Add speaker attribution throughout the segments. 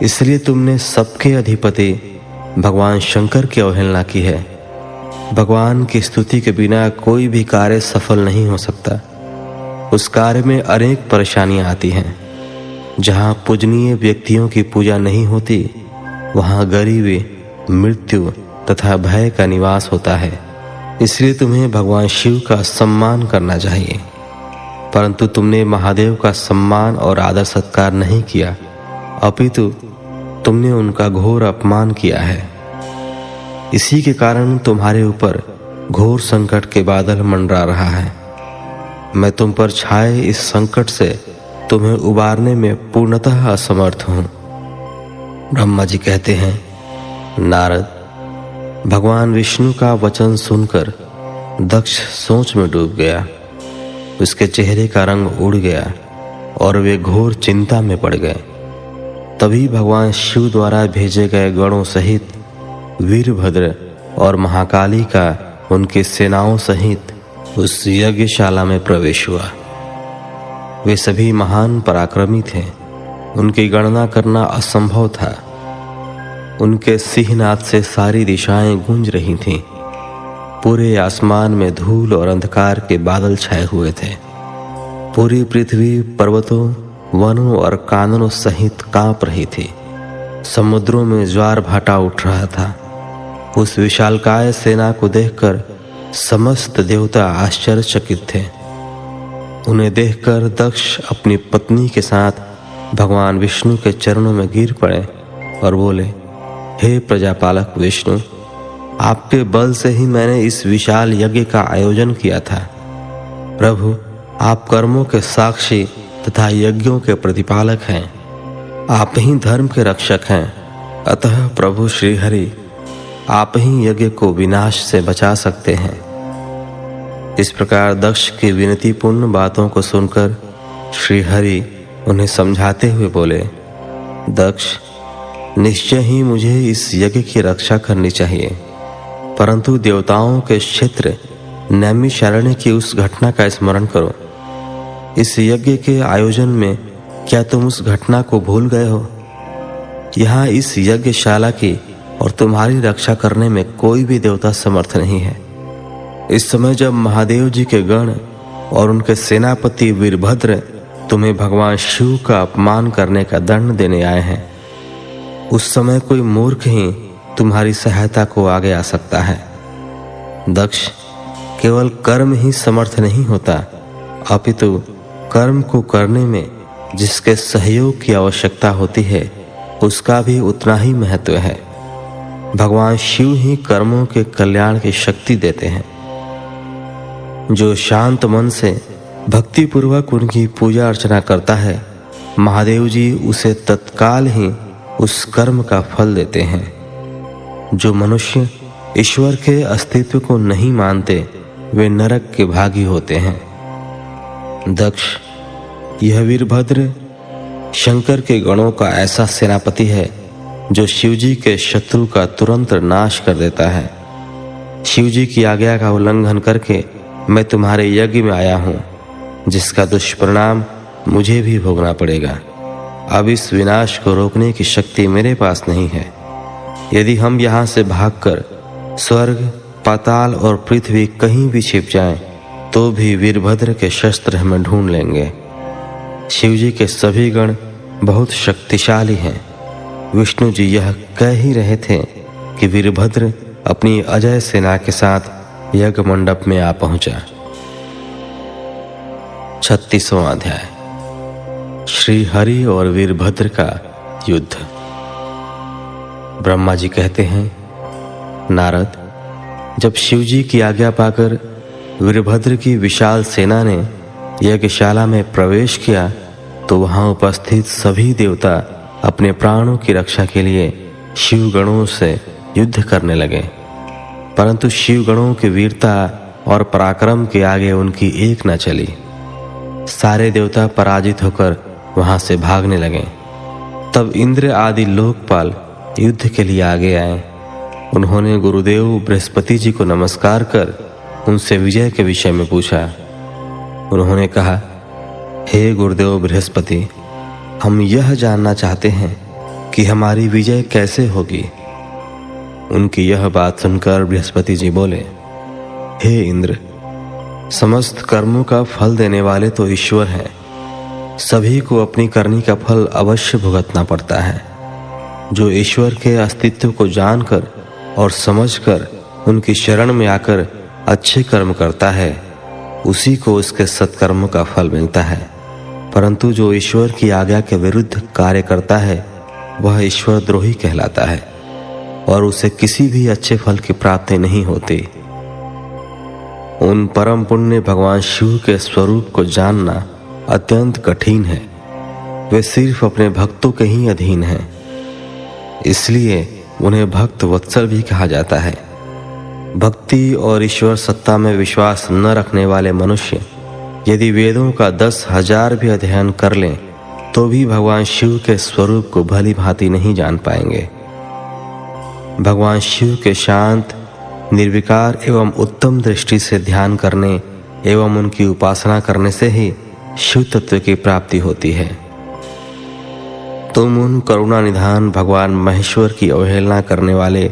Speaker 1: इसलिए तुमने सबके अधिपति भगवान शंकर की अवहेलना की है। भगवान की स्तुति के बिना कोई भी कार्य सफल नहीं हो सकता। उस कार्य में अनेक परेशानियां आती हैं। जहाँ पूजनीय व्यक्तियों की पूजा नहीं होती, वहाँ गरीबी, मृत्यु तथा भय का निवास होता है। इसलिए तुम्हें भगवान शिव का सम्मान करना चाहिए, परंतु तुमने महादेव का सम्मान और आदर सत्कार नहीं किया, अपितु तुमने उनका घोर अपमान किया है। इसी के कारण तुम्हारे ऊपर घोर संकट के बादल मंडरा रहा है। मैं तुम पर छाए इस संकट से तुम्हें उबारने में पूर्णतः असमर्थ हूं। ब्रह्मा जी कहते हैं, नारद, भगवान विष्णु का वचन सुनकर दक्ष सोच में डूब गया। उसके चेहरे का रंग उड़ गया और वे घोर चिंता में पड़ गए। तभी भगवान शिव द्वारा भेजे गए गणों सहित वीरभद्र और महाकाली का उनकी सेनाओं सहित उस यज्ञशाला में प्रवेश हुआ। वे सभी महान पराक्रमी थे। उनकी गणना करना असंभव था। उनके सिंहनाद से सारी दिशाएं गूंज रही थीं। पूरे आसमान में धूल और अंधकार के बादल छाए हुए थे। पूरी पृथ्वी पर्वतों, वनों और काननों सहित कांप रही थी। समुद्रों में ज्वार भाटा उठ रहा था। उस विशालकाय सेना को देखकर समस्त देवता आश्चर्यचकित थे। उन्हें देखकर दक्ष अपनी पत्नी के साथ भगवान विष्णु के चरणों में गिर पड़े और बोले, हे प्रजापालक विष्णु, आपके बल से ही मैंने इस विशाल यज्ञ का आयोजन किया था। प्रभु, आप कर्मों के साक्षी तथा यज्ञों के प्रतिपालक हैं। आप ही धर्म के रक्षक हैं। अतः प्रभु श्री हरि, आप ही यज्ञ को विनाश से बचा सकते हैं। इस प्रकार दक्ष की विनतीपूर्ण बातों को सुनकर श्री हरि उन्हें समझाते हुए बोले, दक्ष, निश्चय ही मुझे इस यज्ञ की रक्षा करनी चाहिए, परंतु देवताओं के क्षेत्र नैमिषारण्य की उस घटना का स्मरण करो। इस यज्ञ के आयोजन में क्या तुम उस घटना को भूल गए हो? यहाँ इस यज्ञशाला की और तुम्हारी रक्षा करने में कोई भी देवता समर्थ नहीं है। इस समय जब महादेव जी के गण और उनके सेनापति वीरभद्र तुम्हें भगवान शिव का अपमान करने का दंड देने आए हैं, उस समय कोई मूर्ख ही तुम्हारी सहायता को आगे आ सकता है। दक्ष, केवल कर्म ही समर्थ नहीं होता, अपितु कर्म को करने में जिसके सहयोग की आवश्यकता होती है, उसका भी उतना ही महत्व है। भगवान शिव ही कर्मों के कल्याण की शक्ति देते हैं। जो शांत मन से भक्ति पूर्वक उनकी पूजा अर्चना करता है, महादेव जी उसे तत्काल ही उस कर्म का फल देते हैं। जो मनुष्य ईश्वर के अस्तित्व को नहीं मानते, वे नरक के भागी होते हैं। दक्ष, यह वीरभद्र शंकर के गणों का ऐसा सेनापति है जो शिवजी के शत्रु का तुरंत नाश कर देता है। शिवजी की आज्ञा का उल्लंघन करके मैं तुम्हारे यज्ञ में आया हूँ, जिसका दुष्परिणाम मुझे भी भोगना पड़ेगा। अब इस विनाश को रोकने की शक्ति मेरे पास नहीं है। यदि हम यहाँ से भागकर स्वर्ग, पाताल और पृथ्वी कहीं भी छिप जाएं, तो भी वीरभद्र के शस्त्र हमें ढूंढ लेंगे। शिवजी के सभी गण बहुत शक्तिशाली हैं। विष्णु जी यह कह ही रहे थे कि वीरभद्र अपनी अजय सेना के साथ यज्ञ मंडप में आ पहुंचा। 36वां अध्याय, श्री हरि और वीरभद्र का युद्ध। ब्रह्मा जी कहते हैं, नारद, जब शिवजी की आज्ञा पाकर वीरभद्र की विशाल सेना ने यज्ञशाला में प्रवेश किया, तो वहां उपस्थित सभी देवता अपने प्राणों की रक्षा के लिए शिवगणों से युद्ध करने लगे। परंतु शिवगणों की वीरता और पराक्रम के आगे उनकी एक न चली। सारे देवता पराजित होकर वहां से भागने लगे। तब इंद्र आदि लोकपाल युद्ध के लिए आगे आए। उन्होंने गुरुदेव बृहस्पति जी को नमस्कार कर उनसे विजय के विषय में पूछा। उन्होंने कहा, हे गुरुदेव बृहस्पति, हम यह जानना चाहते हैं कि हमारी विजय कैसे होगी। उनकी यह बात सुनकर बृहस्पति जी बोले, हे इंद्र, समस्त कर्मों का फल देने वाले तो ईश्वर हैं। सभी को अपनी करनी का फल अवश्य भुगतना पड़ता है। जो ईश्वर के अस्तित्व को जानकर और समझकर उनकी शरण में आकर अच्छे कर्म करता है, उसी को उसके सत्कर्मों का फल मिलता है। परंतु जो ईश्वर की आज्ञा के विरुद्ध कार्य करता है, वह ईश्वर द्रोही कहलाता है और उसे किसी भी अच्छे फल की प्राप्ति नहीं होती। उन परम पुण्य भगवान शिव के स्वरूप को जानना अत्यंत कठिन है। वे सिर्फ अपने भक्तों के ही अधीन हैं, इसलिए उन्हें भक्त वत्सल भी कहा जाता है। भक्ति और ईश्वर सत्ता में विश्वास न रखने वाले मनुष्य यदि वेदों का 10,000 भी अध्ययन कर लें तो भी भगवान शिव के स्वरूप को भली भांति नहीं जान पाएंगे। भगवान शिव के शांत, निर्विकार एवं उत्तम दृष्टि से ध्यान करने एवं उनकी उपासना करने से ही शिव तत्व की प्राप्ति होती है। तुम उन करुणा निधान भगवान महेश्वर की अवहेलना करने वाले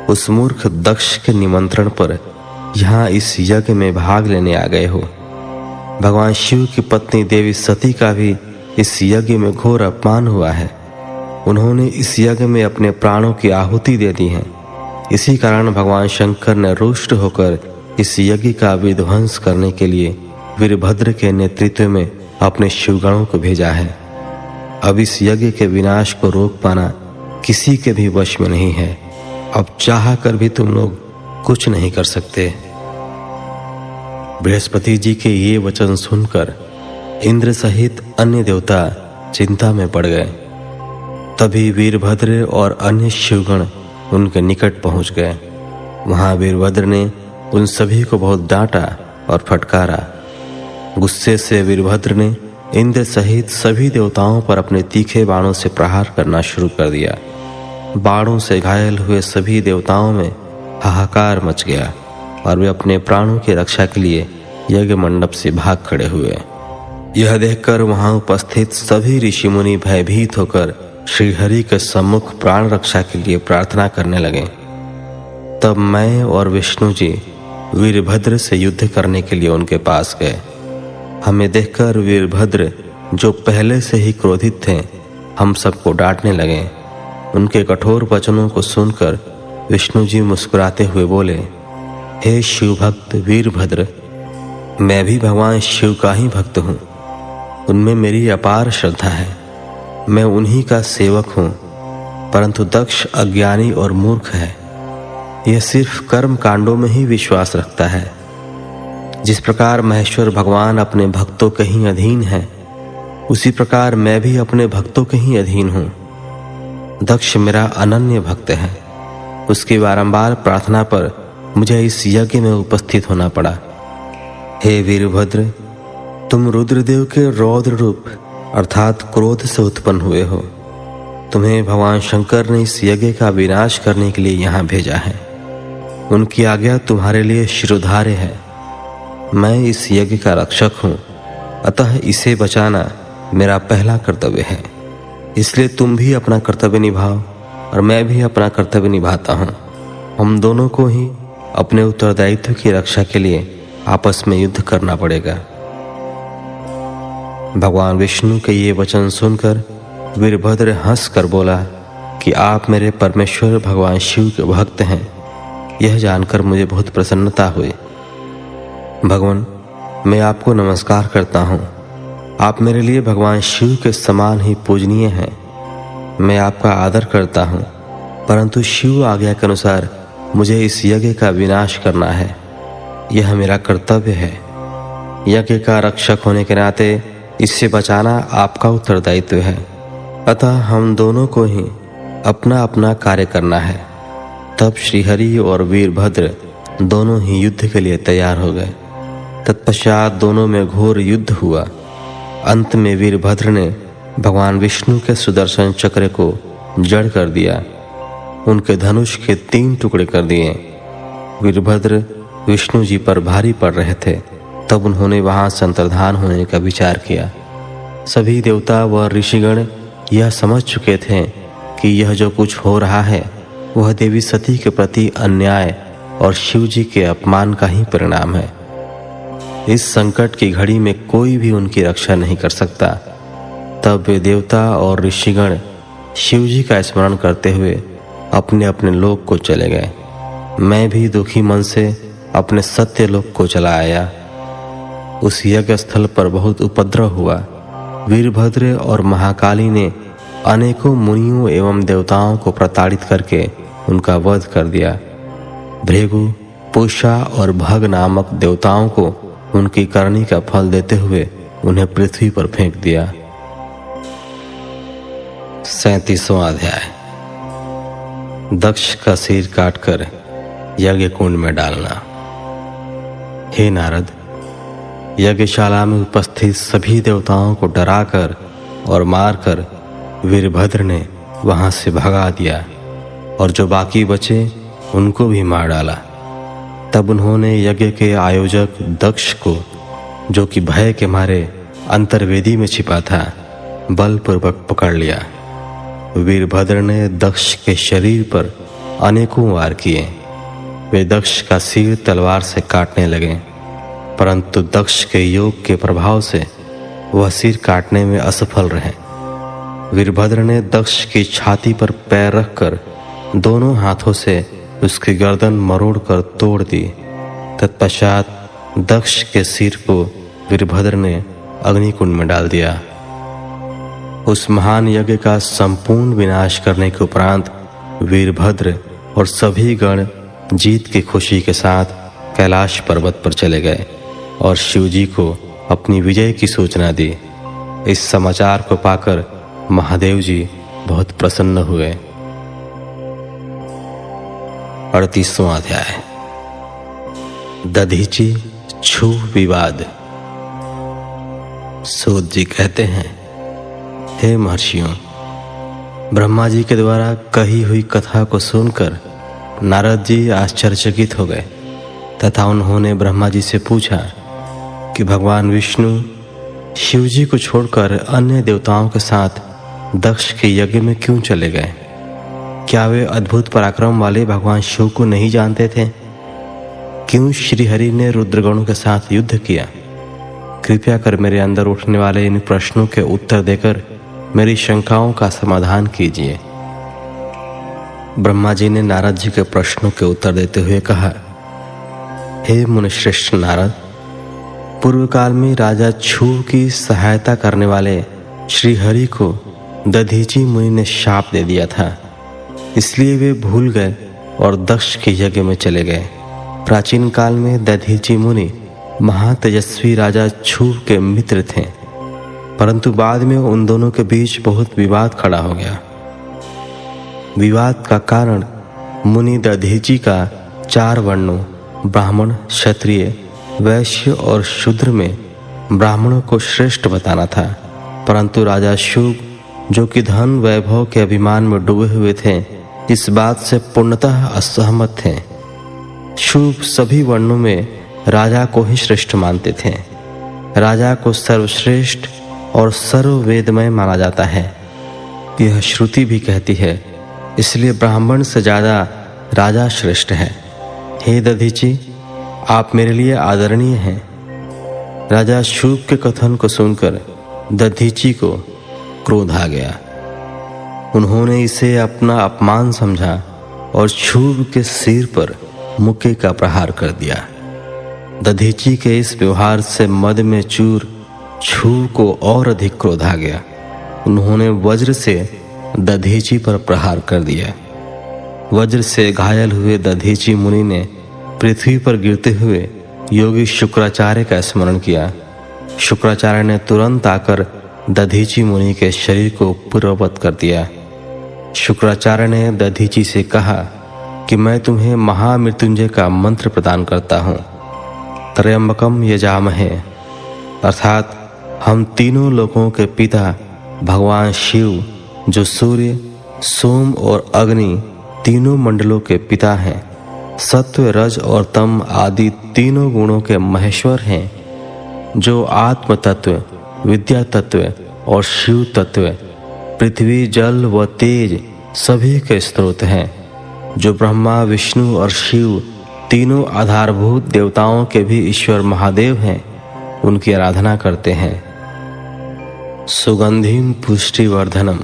Speaker 1: उस मूर्ख दक्ष के निमंत्रण पर यहाँ इस यज्ञ में भाग लेने आ गए हो। भगवान शिव की पत्नी देवी सती का भी इस यज्ञ में घोर अपमान हुआ है। उन्होंने इस यज्ञ में अपने प्राणों की आहुति दे दी है। इसी कारण भगवान शंकर ने रुष्ट होकर इस यज्ञ का विध्वंस करने के लिए वीरभद्र के नेतृत्व में अपने शिवगणों को भेजा है। अब इस यज्ञ के विनाश को रोक पाना किसी के भी वश में नहीं है। अब चाह कर भी तुम लोग कुछ नहीं कर सकते। बृहस्पति जी के ये वचन सुनकर इंद्र सहित अन्य देवता चिंता में पड़ गए। तभी वीरभद्र और अन्य शिवगण उनके निकट पहुंच गए। वहां वीरभद्र ने उन सभी को बहुत डांटा और फटकारा। गुस्से से वीरभद्र ने इंद्र सहित सभी देवताओं पर अपने तीखे बाणों से प्रहार करना शुरू कर दिया। बाणों से घायल हुए सभी देवताओं में हाहाकार मच गया और वे अपने प्राणों की रक्षा के लिए यज्ञ मंडप से भाग खड़े हुए। यह देखकर वहां उपस्थित सभी ऋषि मुनि भयभीत होकर श्रीहरि के सम्मुख प्राण रक्षा के लिए प्रार्थना करने लगे। तब मैं और विष्णु जी वीरभद्र से युद्ध करने के लिए उनके पास गए। हमें देखकर वीरभद्र, जो पहले से ही क्रोधित थे, हम सबको डांटने लगे। उनके कठोर वचनों को सुनकर विष्णु जी मुस्कुराते हुए बोले, हे शिव भक्त वीरभद्र, मैं भी भगवान शिव का ही भक्त हूँ। उनमें मेरी अपार श्रद्धा है। मैं उन्हीं का सेवक हूँ। परंतु दक्ष अज्ञानी और मूर्ख है। यह सिर्फ कर्म कांडों में ही विश्वास रखता है। जिस प्रकार महेश्वर भगवान अपने भक्तों के ही अधीन है, उसी प्रकार मैं भी अपने भक्तों के ही अधीन हूँ। दक्ष मेरा अनन्य भक्त है। उसकी बारंबार प्रार्थना पर मुझे इस यज्ञ में उपस्थित होना पड़ा। हे वीरभद्र, तुम रुद्रदेव के रौद्र रूप अर्थात क्रोध से उत्पन्न हुए हो। तुम्हें भगवान शंकर ने इस यज्ञ का विनाश करने के लिए यहाँ भेजा है। उनकी आज्ञा तुम्हारे लिए शिरोधार्य है। मैं इस यज्ञ का रक्षक हूँ, अतः इसे बचाना मेरा पहला कर्तव्य है। इसलिए तुम भी अपना कर्तव्य निभाओ और मैं भी अपना कर्तव्य निभाता हूँ। हम दोनों को ही अपने उत्तरदायित्व की रक्षा के लिए आपस में युद्ध करना पड़ेगा। भगवान विष्णु के ये वचन सुनकर वीरभद्र हंस कर बोला कि आप मेरे परमेश्वर भगवान शिव के भक्त हैं। यह जानकर मुझे बहुत प्रसन्नता हुई। भगवान, मैं आपको नमस्कार करता हूँ। आप मेरे लिए भगवान शिव के समान ही पूजनीय हैं। मैं आपका आदर करता हूँ, परंतु शिव आज्ञा के अनुसार मुझे इस यज्ञ का विनाश करना है। यह मेरा कर्तव्य है। यज्ञ का रक्षक होने के नाते इससे बचाना आपका उत्तरदायित्व है। अतः हम दोनों को ही अपना अपना कार्य करना है। तब श्रीहरि और वीरभद्र दोनों ही युद्ध के लिए तैयार हो गए। तत्पश्चात दोनों में घोर युद्ध हुआ। अंत में वीरभद्र ने भगवान विष्णु के सुदर्शन चक्र को जड़ कर दिया। उनके धनुष के 3 टुकड़े कर दिए। वीरभद्र विष्णु जी पर भारी पड़ रहे थे। तब उन्होंने वहां से अंतर्धान होने का विचार किया। सभी देवता व ऋषिगण यह समझ चुके थे कि यह जो कुछ हो रहा है वह देवी सती के प्रति अन्याय और शिव जी के अपमान का ही परिणाम है। इस संकट की घड़ी में कोई भी उनकी रक्षा नहीं कर सकता। तब वे देवता और ऋषिगण शिव जी का स्मरण करते हुए अपने अपने लोक को चले गए। मैं भी दुखी मन से अपने सत्य लोक को चला आया। उस यज्ञ स्थल पर बहुत उपद्रव हुआ। वीरभद्र और महाकाली ने अनेकों मुनियों एवं देवताओं को प्रताड़ित करके उनका वध कर दिया। भृगु, पूषा और भग नामक देवताओं को उनकी करनी का फल देते हुए उन्हें पृथ्वी पर फेंक दिया। 37वां अध्याय। दक्ष का सिर काटकर यज्ञ कुंड में डालना। हे नारद, यज्ञशाला में उपस्थित सभी देवताओं को डराकर और मारकर वीरभद्र ने वहां से भगा दिया और जो बाकी बचे उनको भी मार डाला। तब उन्होंने यज्ञ के आयोजक दक्ष को, जो कि भय के मारे अंतर्वेदी में छिपा था, बलपूर्वक पकड़ लिया। वीरभद्र ने दक्ष के शरीर पर अनेकों वार किए। वे दक्ष का सिर तलवार से काटने लगे, परंतु दक्ष के योग के प्रभाव से वह सिर काटने में असफल रहे। वीरभद्र ने दक्ष की छाती पर पैर रखकर दोनों हाथों से उसकी गर्दन मरोड़कर तोड़ दी। तत्पश्चात दक्ष के सिर को वीरभद्र ने अग्निकुंड में डाल दिया। उस महान यज्ञ का संपूर्ण विनाश करने के उपरांत वीरभद्र और सभी गण जीत की खुशी के साथ कैलाश पर्वत पर चले गए और शिवजी को अपनी विजय की सूचना दी। इस समाचार को पाकर महादेव जी बहुत प्रसन्न हुए। 38वां अध्याय। दधीचि छू विवाद। सूत जी कहते हैं, हे महर्षियों, ब्रह्मा जी के द्वारा कही हुई कथा को सुनकर नारद जी आश्चर्यचकित हो गए तथा उन्होंने ब्रह्मा जी से पूछा कि भगवान विष्णु शिव जी को छोड़कर अन्य देवताओं के साथ दक्ष के यज्ञ में क्यों चले गए? क्या वे अद्भुत पराक्रम वाले भगवान शिव को नहीं जानते थे? क्यों श्रीहरि ने रुद्रगणों के साथ युद्ध किया? कृपया कर मेरे अंदर उठने वाले इन प्रश्नों के उत्तर देकर मेरी शंकाओं का समाधान कीजिए। ब्रह्मा जी ने नारद जी के प्रश्नों के उत्तर देते हुए कहा, हे मुनिश्रेष्ठ नारद, पूर्व काल में राजा छू की सहायता करने वाले श्री हरि को दधीचि मुनि ने शाप दे दिया था, इसलिए वे भूल गए और दक्ष के यज्ञ में चले गए। प्राचीन काल में दधीचि मुनि महातेजस्वी राजा छू के मित्र थे, परंतु बाद में उन दोनों के बीच बहुत विवाद खड़ा हो गया। विवाद का कारण मुनि दधीचि का 4 वर्णों ब्राह्मण, क्षत्रिय, वैश्य और शूद्र में ब्राह्मणों को श्रेष्ठ बताना था, परंतु राजा शुभ, जो कि धन वैभव के अभिमान में डूबे हुए थे, इस बात से पूर्णतः असहमत थे। शुभ सभी वर्णों में राजा को ही श्रेष्ठ मानते थे। राजा को सर्वश्रेष्ठ और सर्ववेदमय माना जाता है, यह श्रुति भी कहती है, इसलिए ब्राह्मण से ज्यादा राजा श्रेष्ठ है। हे दधीचि, आप मेरे लिए आदरणीय हैं। राजा शुभ के कथन को सुनकर दधीचि को क्रोध आ गया। उन्होंने इसे अपना अपमान समझा और शुभ के सिर पर मुक्के का प्रहार कर दिया। दधीचि के इस व्यवहार से मद में चूर छू को और अधिक क्रोध आ गया। उन्होंने वज्र से दधीचि पर प्रहार कर दिया। वज्र से घायल हुए दधीचि मुनि ने पृथ्वी पर गिरते हुए योगी शुक्राचार्य का स्मरण किया। शुक्राचार्य ने तुरंत आकर दधीचि मुनि के शरीर को पूर्ववत कर दिया। शुक्राचार्य ने दधीचि से कहा कि मैं तुम्हें महामृत्युंजय का मंत्र प्रदान करता हूँ। त्र्यंबकम यजामहे, अर्थात हम तीनों लोकों के पिता भगवान शिव, जो सूर्य, सोम और अग्नि तीनों मंडलों के पिता हैं, सत्व, रज और तम आदि तीनों गुणों के महेश्वर हैं, जो आत्म तत्व, विद्या तत्व और शिव तत्व, पृथ्वी, जल व तेज सभी के स्रोत हैं, जो ब्रह्मा, विष्णु और शिव तीनों आधारभूत देवताओं के भी ईश्वर महादेव हैं, उनकी आराधना करते हैं। सुगंधिम पुष्टिवर्धनम,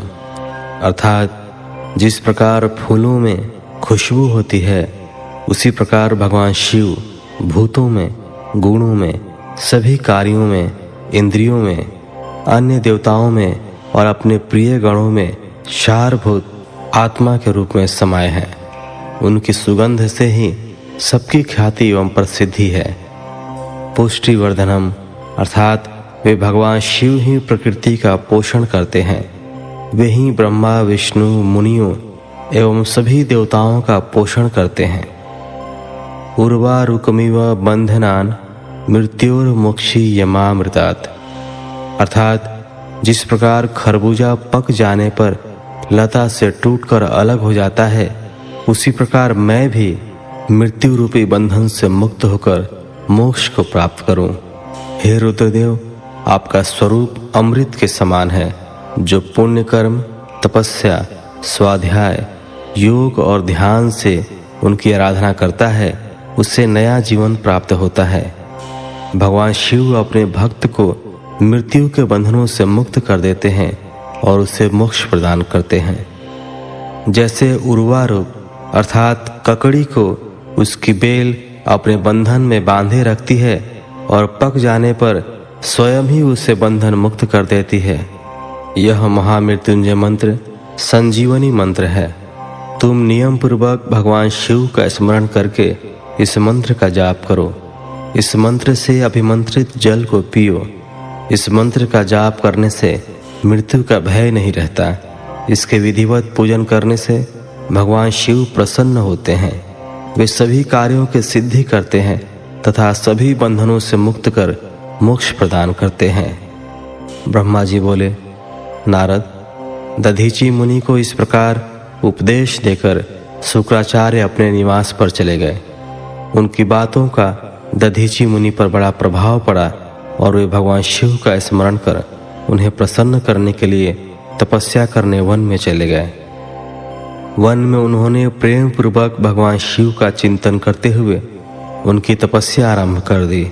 Speaker 1: अर्थात जिस प्रकार फूलों में खुशबू होती है, उसी प्रकार भगवान शिव भूतों में, गुणों में, सभी कार्यों में, इंद्रियों में, अन्य देवताओं में और अपने प्रिय गणों में सारभूत आत्मा के रूप में समाये हैं। उनकी सुगंध से ही सबकी ख्याति एवं प्रसिद्धि है। पुष्टिवर्धनम, अर्थात वे भगवान शिव ही प्रकृति का पोषण करते हैं। वे ही ब्रह्मा, विष्णु, मुनियों एवं सभी देवताओं का पोषण करते हैं। उर्वारुकमिव बंधनान मृत्युर्मोक्षी यमामृतात्, अर्थात जिस प्रकार खरबूजा पक जाने पर लता से टूटकर अलग हो जाता है, उसी प्रकार मैं भी मृत्यु रूपी बंधन से मुक्त होकर मोक्ष को प्राप्त करूं। हे रुद्रदेव, आपका स्वरूप अमृत के समान है। जो पुण्य कर्म, तपस्या, स्वाध्याय, योग और ध्यान से उनकी आराधना करता है, उससे नया जीवन प्राप्त होता है। भगवान शिव अपने भक्त को मृत्यु के बंधनों से मुक्त कर देते हैं और उसे मोक्ष प्रदान करते हैं। जैसे उर्वारुक अर्थात ककड़ी को उसकी बेल अपने बंधन में बांधे रखती है और पक जाने पर स्वयं ही उसे बंधन मुक्त कर देती है। यह महामृत्युंजय मंत्र संजीवनी मंत्र है। तुम नियम पूर्वक भगवान शिव का स्मरण करके इस मंत्र का जाप करो। इस मंत्र से अभिमंत्रित जल को पियो। इस मंत्र का जाप करने से मृत्यु का भय नहीं रहता। इसके विधिवत पूजन करने से भगवान शिव प्रसन्न होते हैं। वे सभी कार्यों की सिद्धि करते हैं तथा सभी बंधनों से मुक्त कर मोक्ष प्रदान करते हैं। ब्रह्मा जी बोले, नारद, दधीची मुनि को इस प्रकार उपदेश देकर शुक्राचार्य अपने निवास पर चले गए। उनकी बातों का दधीची मुनि पर बड़ा प्रभाव पड़ा और वे भगवान शिव का स्मरण कर उन्हें प्रसन्न करने के लिए तपस्या करने वन में चले गए। वन में उन्होंने प्रेम पूर्वक भगवान शिव का चिंतन करते हुए उनकी तपस्या आरंभ कर दी।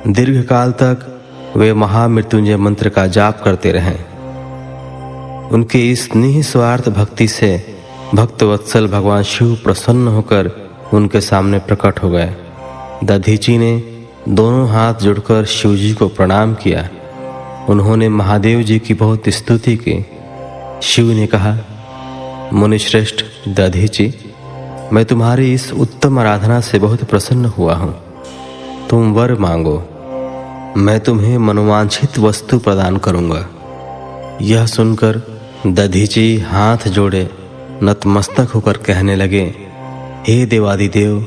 Speaker 1: दीर्घ काल तक वे महामृत्युंजय मंत्र का जाप करते रहे। उनकी इस निस्वार्थ भक्ति से भक्तवत्सल भगवान शिव प्रसन्न होकर उनके सामने प्रकट हो गए। दधीची ने दोनों हाथ जोड़कर शिव जी को प्रणाम किया। उन्होंने महादेव जी की बहुत स्तुति की। शिव ने कहा, मुनिश्रेष्ठ दधीची, मैं तुम्हारी इस उत्तम आराधना से बहुत प्रसन्न हुआ हूँ। तुम वर मांगो, मैं तुम्हें मनोवांछित वस्तु प्रदान करूँगा। यह सुनकर दधीची हाथ जोड़े नतमस्तक होकर कहने लगे, हे देवादिदेव,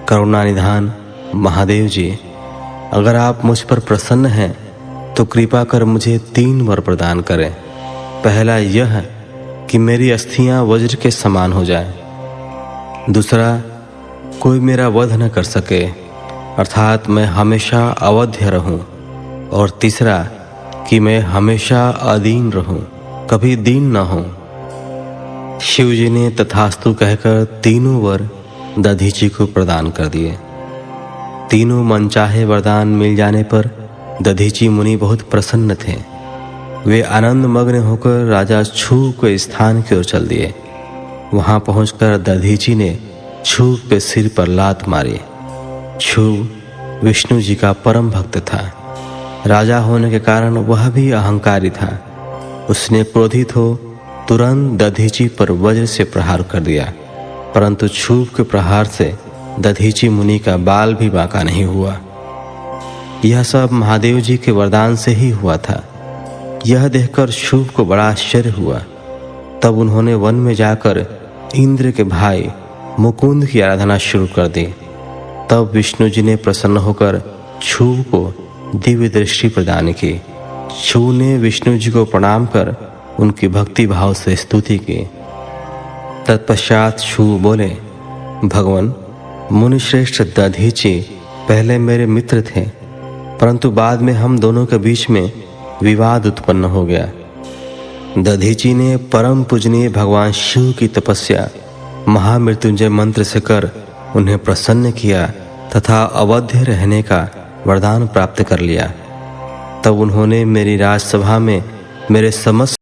Speaker 1: करुणानिधान महादेव जी, अगर आप मुझ पर प्रसन्न हैं तो कृपा कर मुझे 3 वर प्रदान करें। पहला यह कि मेरी अस्थियां वज्र के समान हो जाएं। दूसरा, कोई मेरा वध न कर सके, अर्थात मैं हमेशा अवध्य रहूं। और तीसरा कि मैं हमेशा अदीन रहूं, कभी दीन न हूं। शिव जी ने तथास्तु कहकर 3 वर दधीची को प्रदान कर दिए। तीनों मनचाहे वरदान मिल जाने पर दधीची मुनि बहुत प्रसन्न थे। वे आनंद मग्न होकर राजा छू के स्थान की ओर चल दिए। वहां पहुंचकर दधीची ने छू के सिर पर लात मारी। छू विष्णु जी का परम भक्त था। राजा होने के कारण वह भी अहंकारी था। उसने क्रोधित हो तुरंत दधीची पर वज्र से प्रहार कर दिया, परंतु छूप के प्रहार से दधीची मुनि का बाल भी बांका नहीं हुआ। यह सब महादेव जी के वरदान से ही हुआ था। यह देखकर छूप को बड़ा आश्चर्य हुआ। तब उन्होंने वन में जाकर इंद्र के भाई मुकुंद की आराधना शुरू कर दी। तब विष्णु जी ने प्रसन्न होकर छूप को दिव्य दृष्टि प्रदान की। छू ने विष्णु जी को प्रणाम कर उनकी भक्ति भाव से स्तुति की। तत्पश्चात छू बोले, भगवान, मुनिश्रेष्ठ दधीची पहले मेरे मित्र थे, परंतु बाद में हम दोनों के बीच में विवाद उत्पन्न हो गया। दधीची ने परम पूजनीय भगवान शिव की तपस्या महामृत्युंजय मंत्र से कर उन्हें प्रसन्न किया तथा अवध्य रहने का वरदान प्राप्त कर लिया। तब उन्होंने मेरी राजसभा में मेरे समस्त